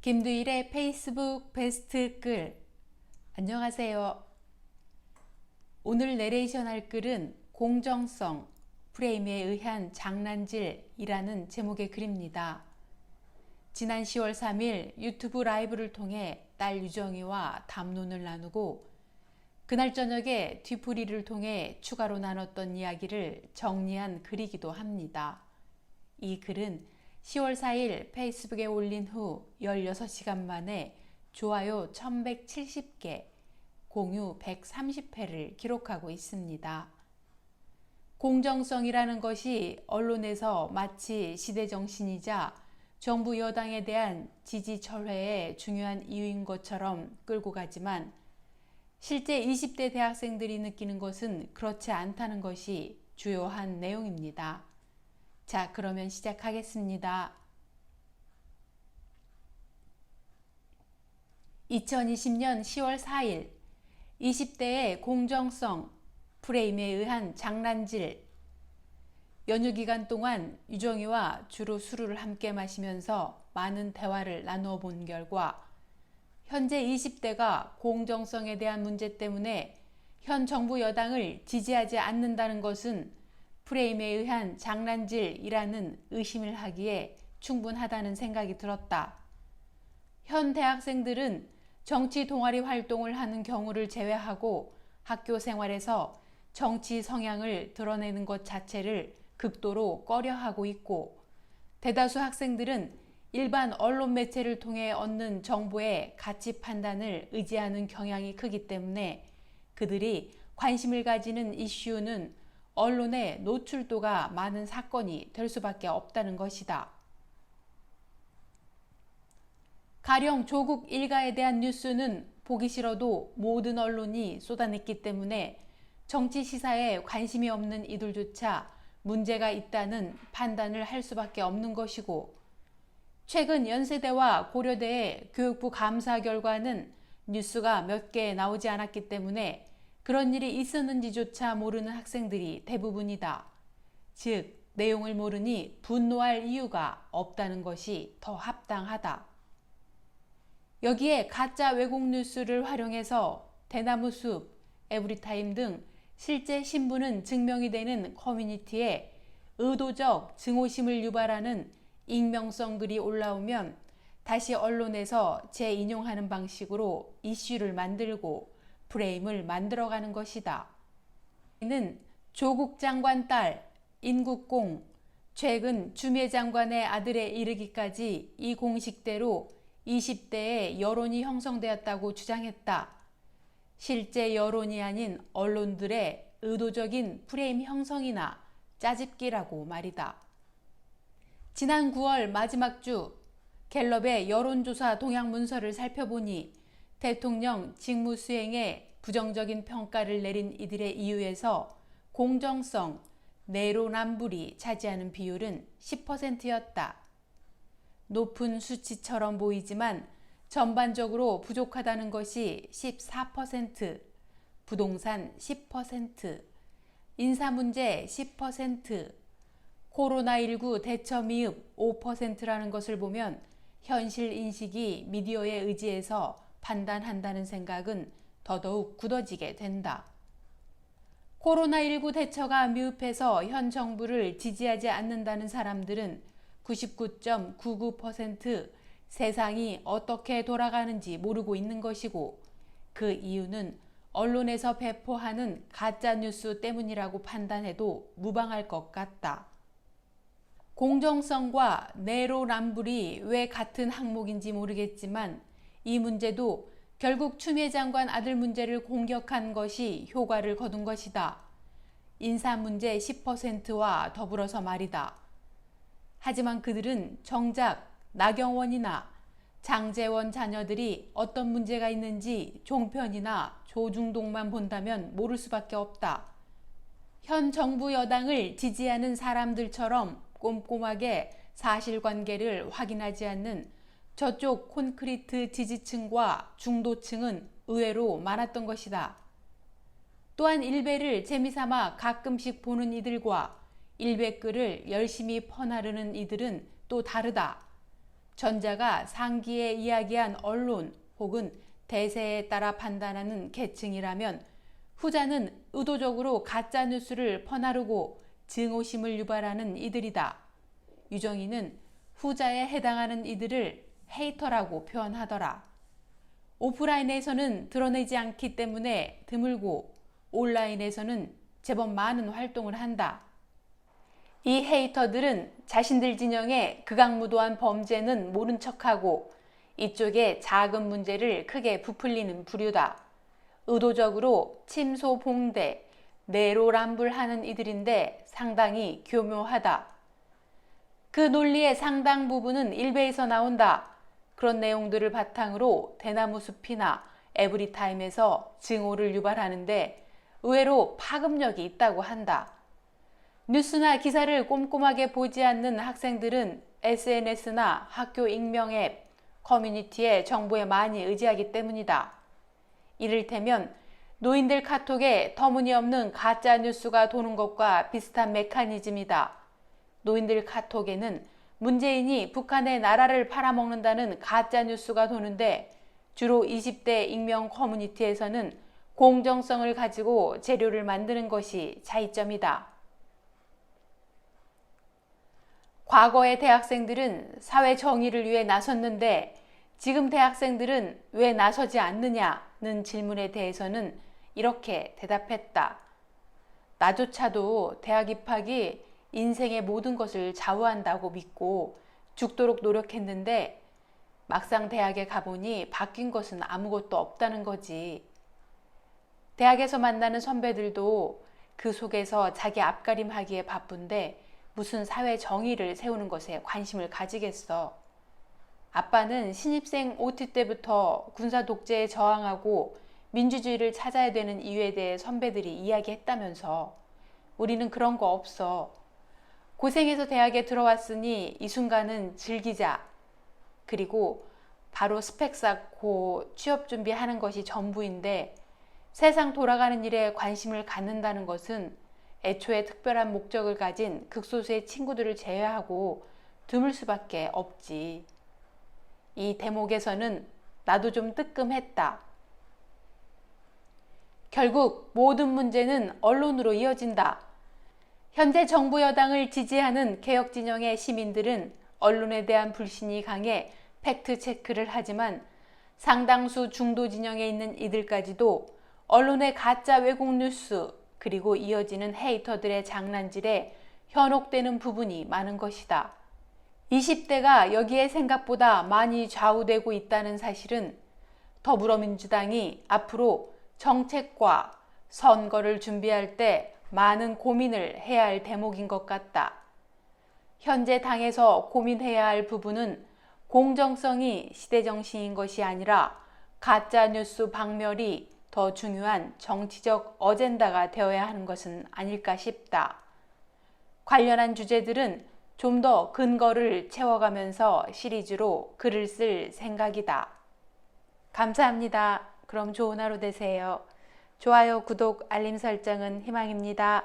김두일의 페이스북 베스트 글. 안녕하세요. 오늘 내레이션 할 글은 공정성, 프레임에 의한 장난질이라는 제목의 글입니다. 지난 10월 3일 유튜브 라이브를 통해 딸 유정이와 담론을 나누고 그날 저녁에 뒤풀이를 통해 추가로 나눴던 이야기를 정리한 글이기도 합니다. 이 글은 10월 4일 페이스북에 올린 후 16시간 만에 좋아요 1170개, 공유 130회를 기록하고 있습니다. 공정성이라는 것이 언론에서 마치 시대정신이자 정부 여당에 대한 지지 철회의 중요한 이유인 것처럼 끌고 가지만 실제 20대 대학생들이 느끼는 것은 그렇지 않다는 것이 주요한 내용입니다. 자, 그러면 시작하겠습니다. 2020년 10월 4일 20대의 공정성, 프레임에 의한 장난질. 연휴 기간 동안 유정이와 주로 술을 함께 마시면서 많은 대화를 나누어 본 결과 현재 20대가 공정성에 대한 문제 때문에 현 정부 여당을 지지하지 않는다는 것은 프레임에 의한 장난질이라는 의심을 하기에 충분하다는 생각이 들었다. 현 대학생들은 정치 동아리 활동을 하는 경우를 제외하고 학교 생활에서 정치 성향을 드러내는 것 자체를 극도로 꺼려하고 있고, 대다수 학생들은 일반 언론 매체를 통해 얻는 정보의 가치 판단을 의지하는 경향이 크기 때문에 그들이 관심을 가지는 이슈는 언론의 노출도가 많은 사건이 될 수밖에 없다는 것이다. 가령 조국 일가에 대한 뉴스는 보기 싫어도 모든 언론이 쏟아냈기 때문에 정치 시사에 관심이 없는 이들조차 문제가 있다는 판단을 할 수밖에 없는 것이고, 최근 연세대와 고려대의 교육부 감사 결과는 뉴스가 몇 개 나오지 않았기 때문에 그런 일이 있었는지조차 모르는 학생들이 대부분이다. 즉, 내용을 모르니 분노할 이유가 없다는 것이 더 합당하다. 여기에 가짜 왜곡 뉴스를 활용해서 대나무숲, 에브리타임 등 실제 신분은 증명이 되는 커뮤니티에 의도적 증오심을 유발하는 익명성 글이 올라오면 다시 언론에서 재인용하는 방식으로 이슈를 만들고 프레임을 만들어가는 것이다. 이는 조국 장관 딸, 인국공, 최근 주미애 장관의 아들에 이르기까지 이 공식대로 20대의 여론이 형성되었다고 주장했다. 실제 여론이 아닌 언론들의 의도적인 프레임 형성이나 짜집기라고 말이다. 지난 9월 마지막 주 갤럽의 여론조사 동향 문서를 살펴보니 대통령 직무 수행에 부정적인 평가를 내린 이들의 이유에서 공정성, 내로남불이 차지하는 비율은 10%였다. 높은 수치처럼 보이지만 전반적으로 부족하다는 것이 14%, 부동산 10%, 인사문제 10%, 코로나19 대처 미흡 5%라는 것을 보면 현실 인식이 미디어에 의지해서 판단한다는 생각은 더더욱 굳어지게 된다. 코로나19 대처가 미흡해서 현 정부를 지지하지 않는다는 사람들은 99.99% 세상이 어떻게 돌아가는지 모르고 있는 것이고, 그 이유는 언론에서 배포하는 가짜뉴스 때문이라고 판단해도 무방할 것 같다. 공정성과 내로남불이 왜 같은 항목인지 모르겠지만 이 문제도 결국 추미애 장관 아들 문제를 공격한 것이 효과를 거둔 것이다. 인사문제 10%와 더불어서 말이다. 하지만 그들은 정작 나경원이나 장제원 자녀들이 어떤 문제가 있는지 종편이나 조중동만 본다면 모를 수밖에 없다. 현 정부 여당을 지지하는 사람들처럼 꼼꼼하게 사실관계를 확인하지 않는 저쪽 콘크리트 지지층과 중도층은 의외로 많았던 것이다. 또한 일베를 재미삼아 가끔씩 보는 이들과 일베 글을 열심히 퍼나르는 이들은 또 다르다. 전자가 상기에 이야기한 언론 혹은 대세에 따라 판단하는 계층이라면 후자는 의도적으로 가짜뉴스를 퍼나르고 증오심을 유발하는 이들이다. 유정희는 후자에 해당하는 이들을 헤이터라고 표현하더라. 오프라인에서는 드러내지 않기 때문에 드물고 온라인에서는 제법 많은 활동을 한다. 이 헤이터들은 자신들 진영의 극악무도한 범죄는 모른 척하고 이쪽에 작은 문제를 크게 부풀리는 부류다. 의도적으로 침소봉대, 내로남불하는 이들인데 상당히 교묘하다. 그 논리의 상당 부분은 일베에서 나온다. 그런 내용들을 바탕으로 대나무 숲이나 에브리타임에서 증오를 유발하는데 의외로 파급력이 있다고 한다. 뉴스나 기사를 꼼꼼하게 보지 않는 학생들은 SNS나 학교 익명 앱, 커뮤니티의 정보에 많이 의지하기 때문이다. 이를테면 노인들 카톡에 터무니없는 가짜 뉴스가 도는 것과 비슷한 메커니즘이다. 노인들 카톡에는 문재인이 북한의 나라를 팔아먹는다는 가짜 뉴스가 도는데 주로 20대 익명 커뮤니티에서는 공정성을 가지고 재료를 만드는 것이 차이점이다. 과거의 대학생들은 사회 정의를 위해 나섰는데 지금 대학생들은 왜 나서지 않느냐는 질문에 대해서는 이렇게 대답했다. 나조차도 대학 입학이 인생의 모든 것을 좌우한다고 믿고 죽도록 노력했는데 막상 대학에 가보니 바뀐 것은 아무것도 없다는 거지. 대학에서 만나는 선배들도 그 속에서 자기 앞가림하기에 바쁜데 무슨 사회 정의를 세우는 것에 관심을 가지겠어. 아빠는 신입생 OT 때부터 군사 독재에 저항하고 민주주의를 찾아야 되는 이유에 대해 선배들이 이야기했다면서. 우리는 그런 거 없어. 고생해서 대학에 들어왔으니 이 순간은 즐기자. 그리고 바로 스펙 쌓고 취업 준비하는 것이 전부인데 세상 돌아가는 일에 관심을 갖는다는 것은 애초에 특별한 목적을 가진 극소수의 친구들을 제외하고 드물 수밖에 없지. 이 대목에서는 나도 좀 뜨끔했다. 결국 모든 문제는 언론으로 이어진다. 현재 정부 여당을 지지하는 개혁 진영의 시민들은 언론에 대한 불신이 강해 팩트 체크를 하지만 상당수 중도 진영에 있는 이들까지도 언론의 가짜 왜곡 뉴스 그리고 이어지는 헤이터들의 장난질에 현혹되는 부분이 많은 것이다. 20대가 여기에 생각보다 많이 좌우되고 있다는 사실은 더불어민주당이 앞으로 정책과 선거를 준비할 때 많은 고민을 해야 할 대목인 것 같다. 현재 당에서 고민해야 할 부분은 공정성이 시대정신인 것이 아니라 가짜뉴스 박멸이 더 중요한 정치적 어젠다가 되어야 하는 것은 아닐까 싶다. 관련한 주제들은 좀 더 근거를 채워가면서 시리즈로 글을 쓸 생각이다. 감사합니다. 그럼 좋은 하루 되세요. 좋아요, 구독, 알림 설정은 희망입니다.